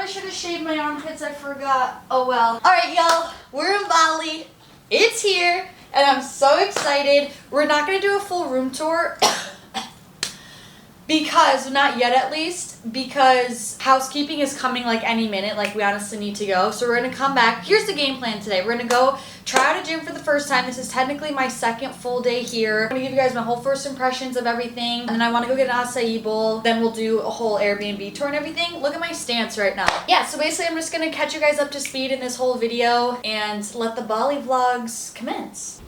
probably should have shaved my armpits, I forgot. Oh well. Alright y'all, we're in Bali. It's here, and I'm so excited. We're not gonna do a full room tour. Because, not yet at least, because housekeeping is coming like any minute, like we honestly need to go. So we're gonna come back. Here's the game plan today. We're gonna go try out a gym for the first time. This is technically my second full day here. I'm gonna give you guys my whole first impressions of everything. And then I wanna go get an acai bowl. Then we'll do a whole Airbnb tour and everything. Look at my stance right now. Yeah, so basically I'm just gonna catch you guys up to speed in this whole video and let the Bali vlogs commence.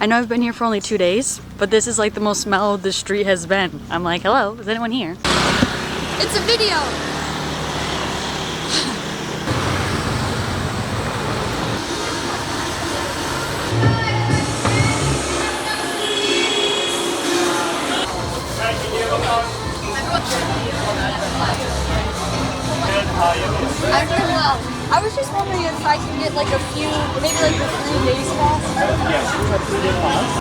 I know I've been here for only 2 days, but this is like the most mellowed the street has been. I'm like, hello, is anyone here? It's a video! I'm doing well. I was just wondering if I can get like a few, maybe like a 3 days pass. Yes, we have 3 day pass.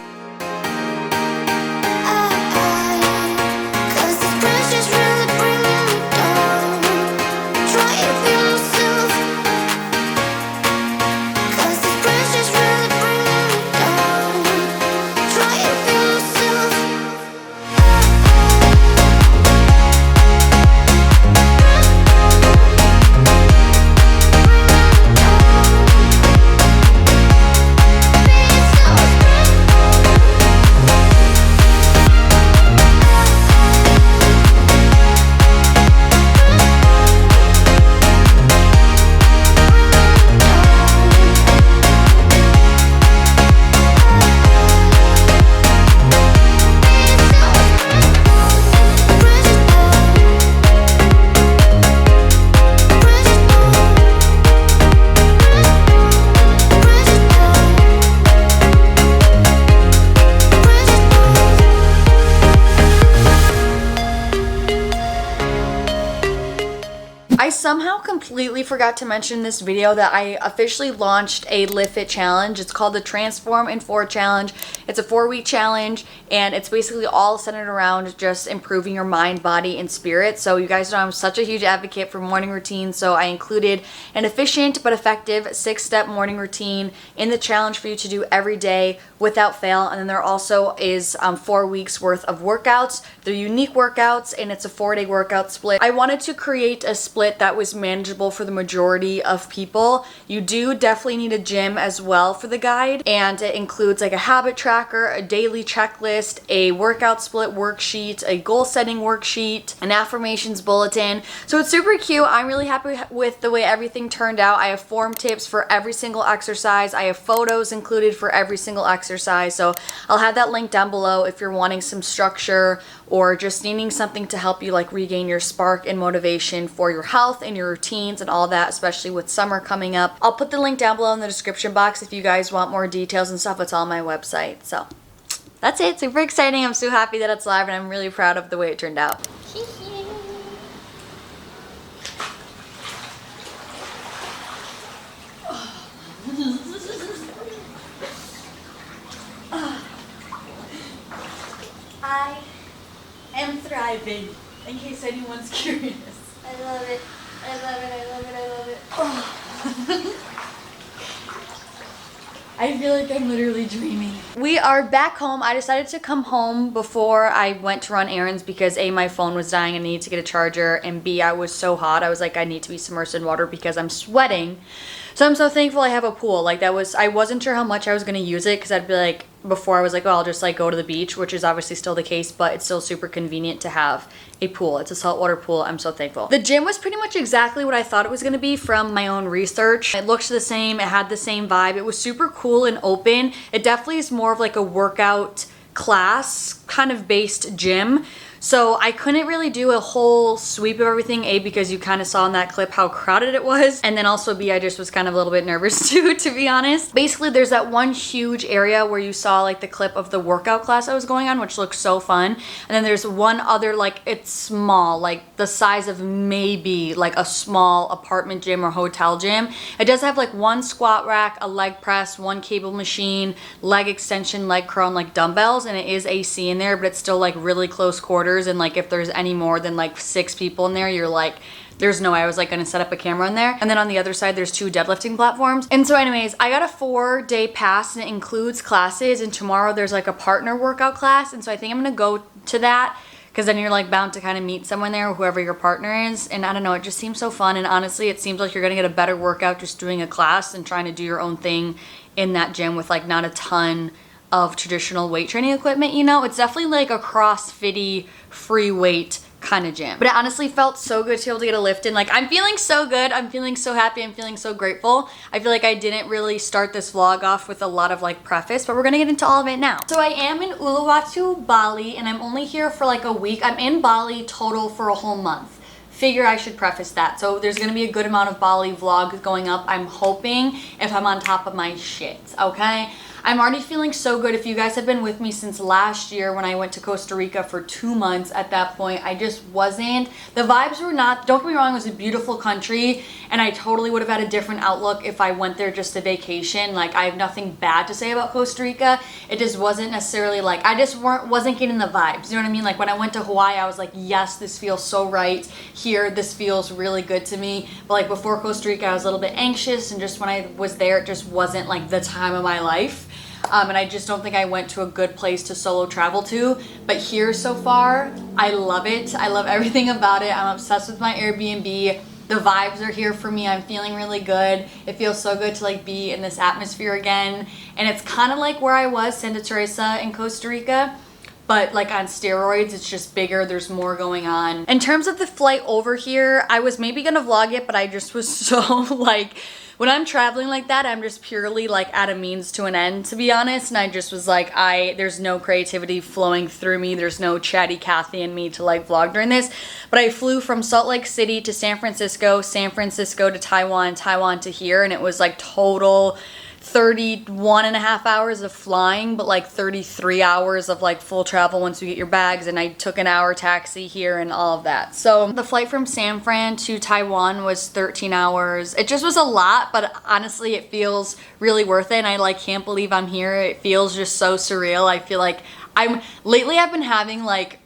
I somehow completely forgot to mention in this video that I officially launched a Livfiit challenge. It's called the Transform in 4 challenge. It's a 4-week challenge, and it's basically all centered around just improving your mind, body, and spirit. So you guys know I'm such a huge advocate for morning routines, so I included an efficient but effective 6-step morning routine in the challenge for you to do every day without fail. And then there also is 4 weeks worth of workouts. They're unique workouts, and it's a 4-day workout split. I wanted to create a split that was manageable for the majority of people. You do definitely need a gym as well for the guide, and it includes like a habit tracker, a daily checklist, a workout split worksheet, a goal setting worksheet, an affirmations bulletin. So it's super cute. I'm really happy with the way everything turned out. I have form tips for every single exercise. I have photos included for every single exercise. So I'll have that link down below if you're wanting some structure or just needing something to help you like regain your spark and motivation for your health and your routines and all that, especially with summer coming up. I'll put the link down below in the description box if you guys want more details and stuff. It's on my website. So that's it. Super exciting. I'm so happy that it's live, and I'm really proud of the way it turned out. I am thriving, in case anyone's curious. I love it. I love it. I love it. I love it. Oh. I feel like I'm literally dreaming. We are back home. I decided to come home before I went to run errands because A, my phone was dying and I needed to get a charger, and B, I was so hot. I was like, I need to be submersed in water because I'm sweating. So I'm so thankful I have a pool. Like I wasn't sure how much I was gonna use it because I'd be like, before I was like, oh, I'll just like go to the beach, which is obviously still the case, but it's still super convenient to have a pool. It's a saltwater pool. I'm so thankful. The gym was pretty much exactly what I thought it was gonna be from my own research. It looked the same. It had the same vibe. It was super cool and open. It definitely is more of like a workout class kind of based gym. So I couldn't really do a whole sweep of everything, A, because you kind of saw in that clip how crowded it was, and then also B, I just was kind of a little bit nervous too, to be honest. Basically, there's that one huge area where you saw like the clip of the workout class I was going on, which looked so fun. And then there's one other, like it's small, like the size of maybe like a small apartment gym or hotel gym. It does have like one squat rack, a leg press, one cable machine, leg extension, leg curl, and like dumbbells, and it is AC in there, but it's still like really close quarters, and like if there's any more than like 6 people in there, you're like, there's no way I was like gonna set up a camera in there. And then on the other side, there's 2 deadlifting platforms. And so anyways, I got a 4-day pass and it includes classes, and tomorrow there's like a partner workout class. And so I think I'm gonna go to that, because then you're like bound to kind of meet someone there, whoever your partner is. And I don't know, it just seems so fun. And honestly, it seems like you're gonna get a better workout just doing a class than trying to do your own thing in that gym with like not a ton of traditional weight training equipment, you know? It's definitely like a CrossFit-y free weight kind of gym. But it honestly felt so good to be able to get a lift in. Like, I'm feeling so good. I'm feeling so happy. I'm feeling so grateful. I feel like I didn't really start this vlog off with a lot of like preface, but we're gonna get into all of it now. So I am in Uluwatu, Bali, and I'm only here for like a week. I'm in Bali total for a whole month. Figure I should preface that. So there's gonna be a good amount of Bali vlogs going up, I'm hoping, if I'm on top of my shit, okay? I'm already feeling so good. If you guys have been with me since last year when I went to Costa Rica for 2 months, at that point, I just wasn't. The vibes were not, don't get me wrong, it was a beautiful country, and I totally would have had a different outlook if I went there just to vacation. Like, I have nothing bad to say about Costa Rica. It just wasn't necessarily like, I just wasn't getting the vibes. You know what I mean? Like, when I went to Hawaii, I was like, yes, this feels so right. Here, this feels really good to me. But like before Costa Rica, I was a little bit anxious, and just when I was there, it just wasn't like the time of my life. And I just don't think I went to a good place to solo travel to. But here so far, I love it. I love everything about it. I'm obsessed with my Airbnb. The vibes are here for me. I'm feeling really good. It feels so good to like be in this atmosphere again. And it's kind of like where I was, Santa Teresa in Costa Rica, but like on steroids. It's just bigger, there's more going on. In terms of the flight over here, I was maybe gonna vlog it, but I just was so like, when I'm traveling like that, I'm just purely like at a means to an end, to be honest. And I just was like, there's no creativity flowing through me. There's no chatty Cathy in me to like vlog during this. But I flew from Salt Lake City to San Francisco to Taiwan, Taiwan to here. And it was like total 31.5 hours of flying, but like 33 hours of like full travel once you get your bags, and I took an hour taxi here and all of that. So the flight from San Fran to Taiwan was 13 hours. It just was a lot, but honestly it feels really worth it, and I like can't believe I'm here. It feels just so surreal. I feel like lately I've been having like,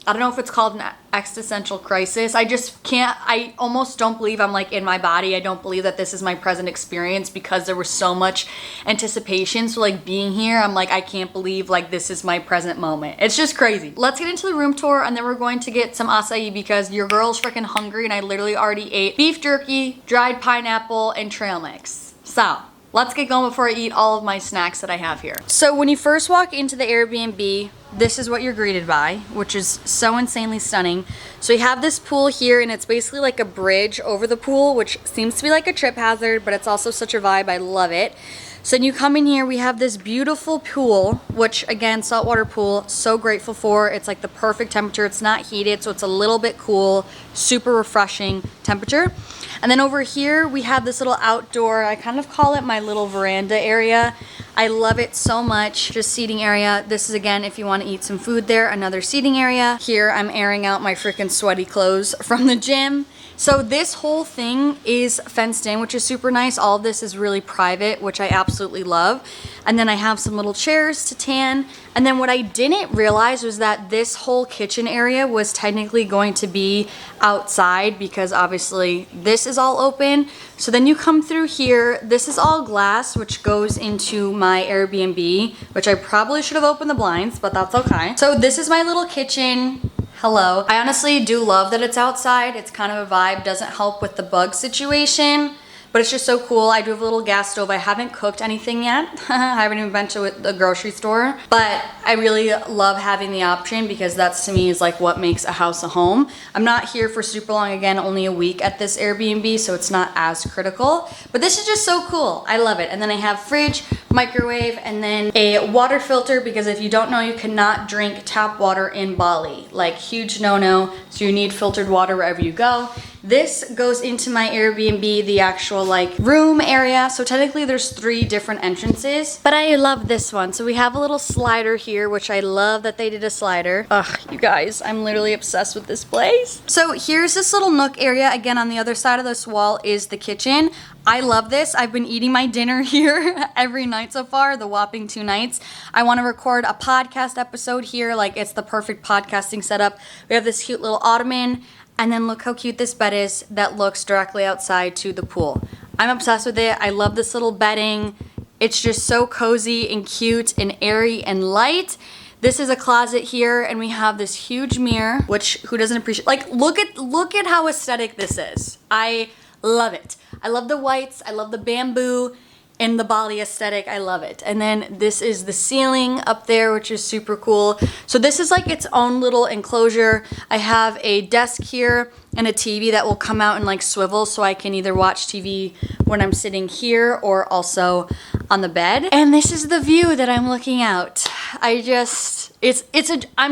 I don't know if it's called an existential crisis. I almost don't believe I'm like in my body. I don't believe that this is my present experience, because there was so much anticipation. So like being here, I'm like, I can't believe like this is my present moment. It's just crazy. Let's get into the room tour, and then we're going to get some acai because your girl's freaking hungry, and I literally already ate beef jerky, dried pineapple, and trail mix. So let's get going before I eat all of my snacks that I have here. So when you first walk into the Airbnb, this is what you're greeted by, which is so insanely stunning. So you have this pool here, and it's basically like a bridge over the pool, which seems to be like a trip hazard, but it's also such a vibe. I love it. So when you come in here, we have this beautiful pool, which again, saltwater pool, so grateful for. It's like the perfect temperature. It's not heated, so it's a little bit cool, super refreshing temperature. And then over here, we have this little outdoor, I kind of call it my little veranda area. I love it so much. Just seating area. This is, again, if you want to eat some food there, another seating area. Here, I'm airing out my freaking sweaty clothes from the gym. So this whole thing is fenced in, which is super nice. All of this is really private, which I absolutely love. And then I have some little chairs to tan. And then what I didn't realize was that this whole kitchen area was technically going to be outside, because obviously this is all open. So then you come through here. This is all glass, which goes into my Airbnb, which I probably should have opened the blinds, but that's okay. So this is my little kitchen. Hello. I honestly do love that it's outside. It's kind of a vibe. Doesn't help with the bug situation, but it's just so cool. I do have a little gas stove. I haven't cooked anything yet. I haven't even been to the grocery store, but I really love having the option, because that's, to me, is like what makes a house a home. I'm not here for super long, again, only a week at this Airbnb, so it's not as critical, but this is just so cool. I love it. And then I have fridge, microwave, and then a water filter, because if you don't know, you cannot drink tap water in Bali. Like, huge no-no, so you need filtered water wherever you go. This goes into my Airbnb, the actual like room area. So technically there's 3 different entrances, but I love this one. So we have a little slider here, which I love that they did a slider. Ugh, you guys, I'm literally obsessed with this place. So here's this little nook area. Again, on the other side of this wall is the kitchen. I love this. I've been eating my dinner here every night so far, the whopping 2 nights. I want to record a podcast episode here. Like, it's the perfect podcasting setup. We have this cute little ottoman. And then look how cute this bed is that looks directly outside to the pool. I'm obsessed with it. I love this little bedding. It's just so cozy and cute and airy and light. This is a closet here, and we have this huge mirror, which who doesn't appreciate? Like, look at how aesthetic this is. I love it. I love the whites. I love the bamboo and the Bali aesthetic. I love it. And then this is the ceiling up there, which is super cool. So this is like its own little enclosure. I have a desk here and a TV that will come out and like swivel, so I can either watch TV when I'm sitting here or also on the bed. And this is the view that I'm looking out. I'm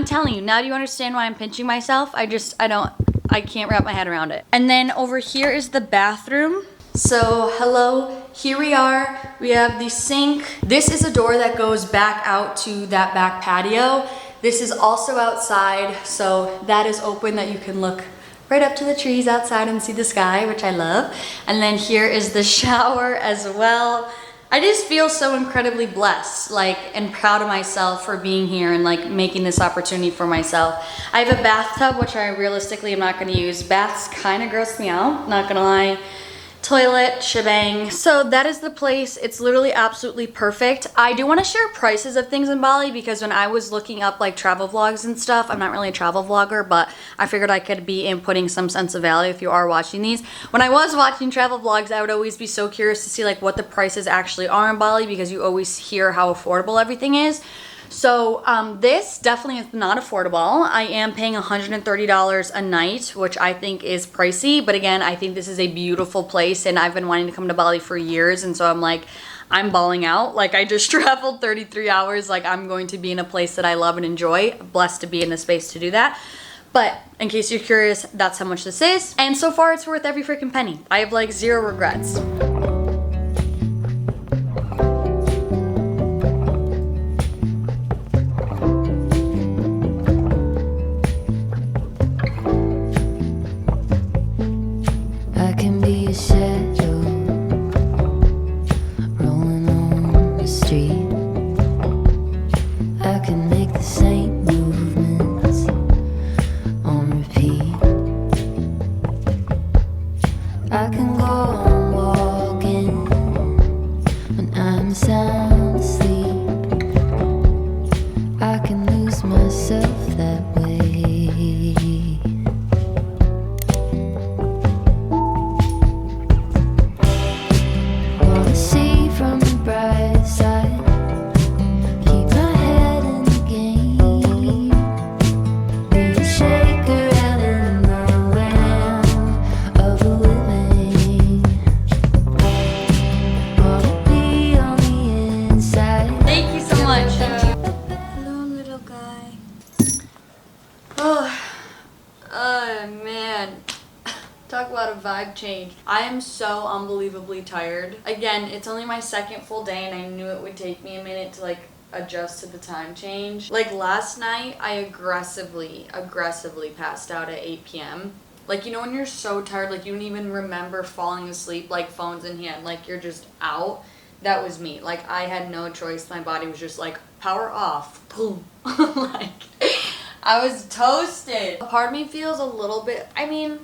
telling you, now do you understand why I'm pinching myself? I can't wrap my head around it. And then over here is the bathroom. So hello, here we are. We have the sink. This is a door that goes back out to that back patio. This is also outside, so that is open, that you can look right up to the trees outside and see the sky, which I love. And then here is the shower as well. I just feel so incredibly blessed, like, and proud of myself for being here and like making this opportunity for myself. I have a bathtub, which I realistically am not gonna use. Baths kind of gross me out, not gonna lie. Toilet, shebang. So that is the place. It's literally absolutely perfect. I do want to share prices of things in Bali, because when I was looking up like travel vlogs and stuff, I'm not really a travel vlogger, but I figured I could be inputting some sense of value if you are watching these. When I was watching travel vlogs, I would always be so curious to see like what the prices actually are in Bali, because you always hear how affordable everything is. So this definitely is not affordable. I am paying $130 a night, which I think is pricey. But again, I think this is a beautiful place, and I've been wanting to come to Bali for years. And so I'm like, I'm balling out. Like, I just traveled 33 hours. Like, I'm going to be in a place that I love and enjoy. Blessed to be in a space to do that. But in case you're curious, that's how much this is. And so far, it's worth every freaking penny. I have like 0 regrets. Talk about a vibe change. I am so unbelievably tired. Again, it's only my 2nd full day, and I knew it would take me a minute to like adjust to the time change. Like last night, I aggressively passed out at 8 p.m. Like, you know when you're so tired, like you don't even remember falling asleep, like phones in hand, like you're just out? That was me. Like, I had no choice. My body was just like, power off. Boom. Like, I was toasted. A part of me feels a little bit, I mean,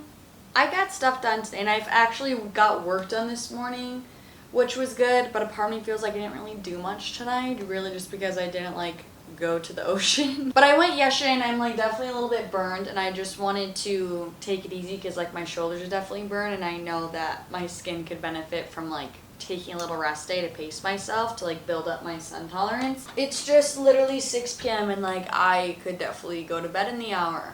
I got stuff done today, and I've actually got work done this morning, which was good, but a part of me feels like I didn't really do much tonight, really just because I didn't like go to the ocean. But I went yesterday, and I'm like definitely a little bit burned, and I just wanted to take it easy because like my shoulders are definitely burned, and I know that my skin could benefit from like taking a little rest day to pace myself to like build up my sun tolerance. It's just literally 6 p.m. and like I could definitely go to bed in the hour.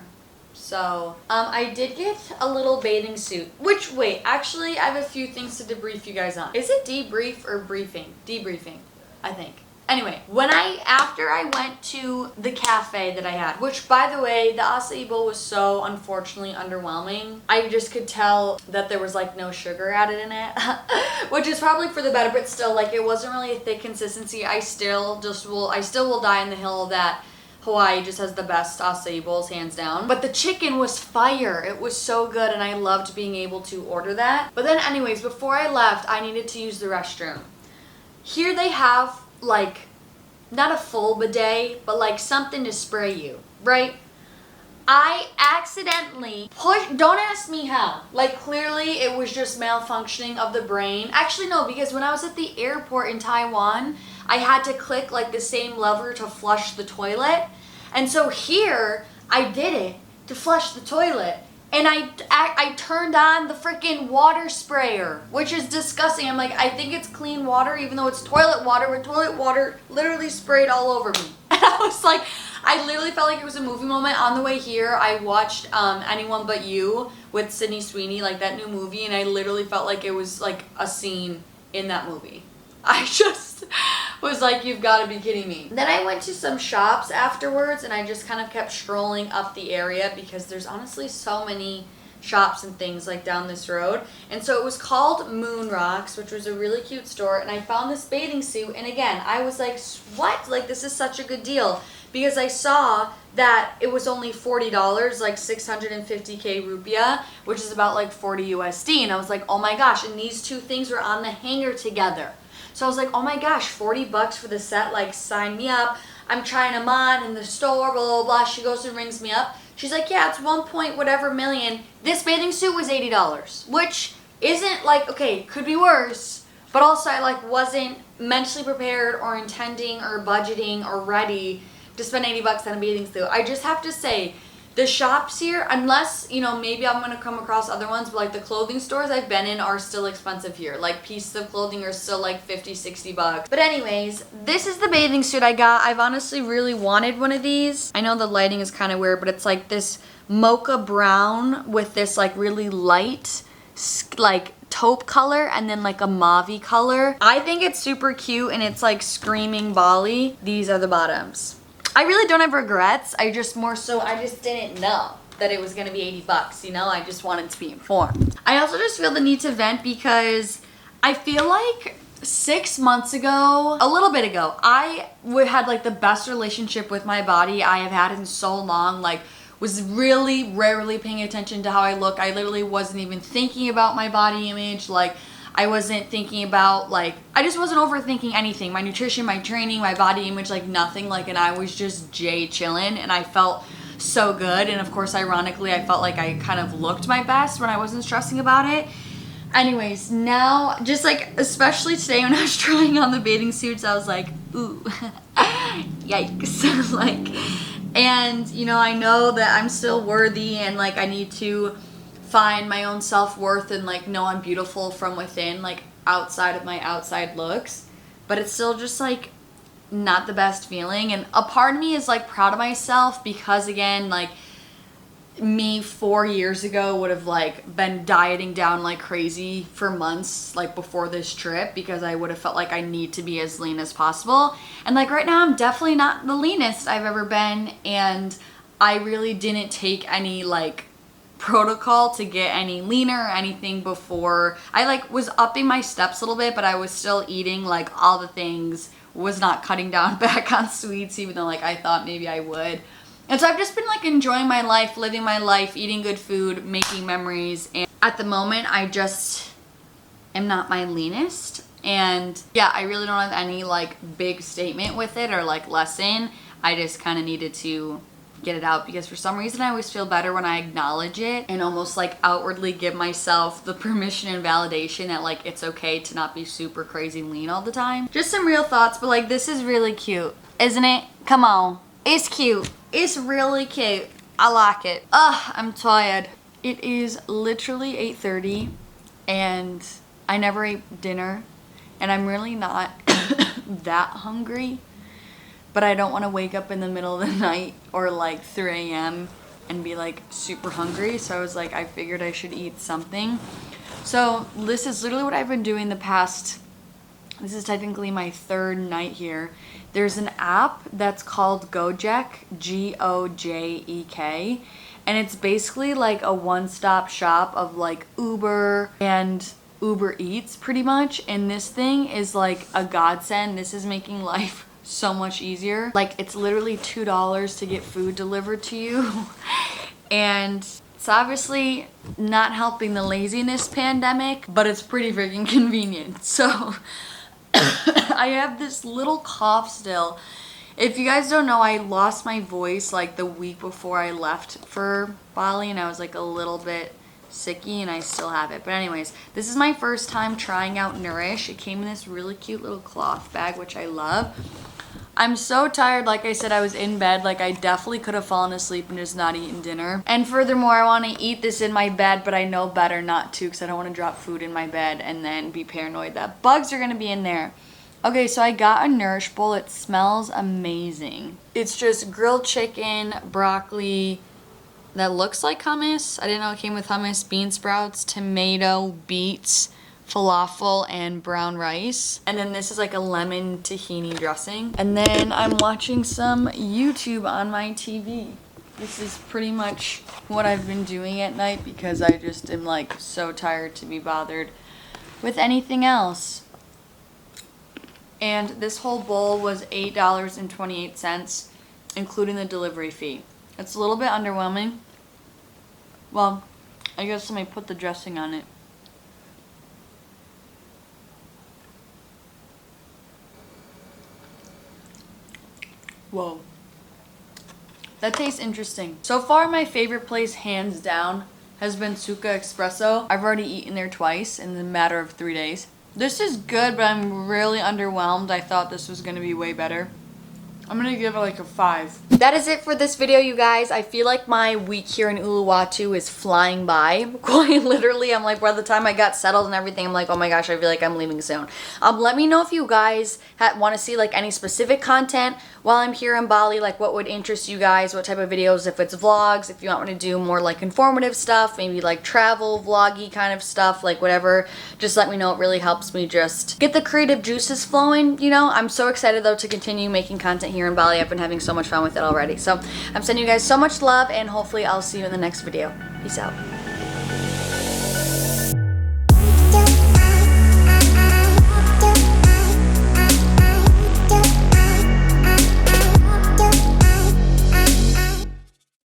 So, I did get a little bathing suit, which, wait, actually, I have a few things to debrief you guys on. Is it debrief or briefing? Debriefing. I think. Anyway, after I went to the cafe that I had, which by the way, the acai bowl was so unfortunately underwhelming. I just could tell that there was like no sugar added in it, which is probably for the better, but still, like, it wasn't really a thick consistency. I still will die in the hill that Hawaii just has the best acai bowls, hands down. But the chicken was fire. It was so good, and I loved being able to order that. But then anyways, before I left, I needed to use the restroom. Here they have, like, not a full bidet, but like something to spray you, right? I accidentally pushed, don't ask me how. Like, clearly it was just malfunctioning of the brain. Actually, no, because when I was at the airport in Taiwan, I had to click like the same lever to flush the toilet. And so here, I did it to flush the toilet. And I turned on the freaking water sprayer, which is disgusting. I'm like, I think it's clean water, even though it's toilet water, where toilet water literally sprayed all over me. And I was like, I literally felt like it was a movie moment. On the way here, I watched Anyone But You with Sydney Sweeney, like that new movie, and I literally felt like it was like a scene in that movie. I just was like, you've got to be kidding me. Then I went to some shops afterwards, and I just kind of kept strolling up the area because there's honestly so many shops and things like down this road. And so it was called Moon Rocks, which was a really cute store, and I found this bathing suit, and again, I was like, what? Like, this is such a good deal, because I saw that it was only $40, like 650k rupiah, which is about like 40 USD, and I was like, oh my gosh, and these two things were on the hanger together. So I was like, oh my gosh, 40 bucks for the set, like, sign me up. I'm trying them on in the store, blah, blah, blah. She goes and rings me up. She's like, yeah, it's 1 point whatever million. This bathing suit was $80, which isn't like, okay, could be worse, but also I like wasn't mentally prepared or intending or budgeting or ready to spend 80 bucks on a bathing suit. I just have to say, the shops here, unless, you know, maybe I'm going to come across other ones, but like the clothing stores I've been in are still expensive here. Like, pieces of clothing are still like 50, 60 bucks. But anyways, this is the bathing suit I got. I've honestly really wanted one of these. I know the lighting is kind of weird, but it's like this mocha brown with this like really light, like, taupe color and then like a mauve color. I think it's super cute, and it's like screaming Bali. These are the bottoms. I really don't have regrets. I just didn't know that it was gonna be 80 bucks, you know? I just wanted to be informed. I also just feel the need to vent because I feel like 6 months ago, a little bit ago, I had like the best relationship with my body I have had in so long. Like, was really rarely paying attention to how I look. I literally wasn't even thinking about my body image. Like, I wasn't thinking about, like, I just wasn't overthinking anything. My nutrition, my training, my body image, like nothing. Like, and I was just chilling, and I felt so good. And of course, ironically, I felt like I kind of looked my best when I wasn't stressing about it. Anyways, now, just like, especially today when I was trying on the bathing suits, I was like, ooh, yikes. Like, and, you know, I know that I'm still worthy, and like, I need to find my own self-worth and like know I'm beautiful from within, like outside of my outside looks, but it's still just like not the best feeling. And a part of me is like proud of myself because, again, like, me 4 years ago would have like been dieting down like crazy for months, like before this trip, because I would have felt like I need to be as lean as possible. And like right now I'm definitely not the leanest I've ever been, and I really didn't take any like protocol to get any leaner or anything before. I like was upping my steps a little bit, but I was still eating like all the things, was not cutting down back on sweets, even though like I thought maybe I would. And so I've just been like enjoying my life, living my life, eating good food, making memories, and at the moment I just am not my leanest. And yeah, I really don't have any like big statement with it or like lesson. I just kind of needed to get it out because for some reason I always feel better when I acknowledge it and almost like outwardly give myself the permission and validation that like it's okay to not be super crazy lean all the time. Just some real thoughts, but like this is really cute, isn't it? Come on, it's cute. It's really cute. I like it. Ugh, I'm tired. It is literally 8:30 and I never ate dinner, and I'm really not that hungry. But I don't want to wake up in the middle of the night or like 3 a.m. and be like super hungry. So I was like, I figured I should eat something. So this is literally what I've been doing the past This is technically my third night here. There's an app that's called Gojek, Gojek, and it's basically like a one-stop shop of like Uber and Uber Eats pretty much, and this thing is like a godsend. This is making life so much easier. Like, it's literally $2 to get food delivered to you and it's obviously not helping the laziness pandemic, but it's pretty freaking convenient. So I have this little cough still. If you guys don't know, I lost my voice like the week before I left for Bali, and I was like a little bit sicky, and I still have it. But anyways, this is my first time trying out Nourish. It came in this really cute little cloth bag, which I love. I'm so tired. Like I said, I was in bed. Like, I definitely could have fallen asleep and just not eaten dinner. And furthermore, I want to eat this in my bed, but I know better not to because I don't want to drop food in my bed and then be paranoid that bugs are going to be in there. Okay, so I got a Nourish bowl. It smells amazing. It's just grilled chicken, broccoli, that looks like hummus. I didn't know it came with hummus, bean sprouts, tomato, beets, falafel, and brown rice. And then this is like a lemon tahini dressing. And then I'm watching some YouTube on my TV. This is pretty much what I've been doing at night because I just am like so tired to be bothered with anything else. And this whole bowl was $8.28, including the delivery fee. It's a little bit underwhelming. Well, I guess let me put the dressing on it. Whoa. That tastes interesting. So far, my favorite place, hands down, has been Suka Espresso. I've already eaten there twice in the matter of 3 days. This is good, but I'm really underwhelmed. I thought this was gonna be way better. I'm gonna give it like a 5. That is it for this video, you guys. I feel like my week here in Uluwatu is flying by. Quite literally, I'm like, by the time I got settled and everything, I'm like, oh my gosh, I feel like I'm leaving soon. Let me know if you guys want to see like any specific content while I'm here in Bali, like what would interest you guys, what type of videos, if it's vlogs, if you want me to do more like informative stuff, maybe like travel vloggy kind of stuff, like whatever, just let me know. It really helps me just get the creative juices flowing, you know. I'm so excited though to continue making content here in Bali. I've been having so much fun with it already. So I'm sending you guys so much love, and hopefully I'll see you in the next video. Peace out.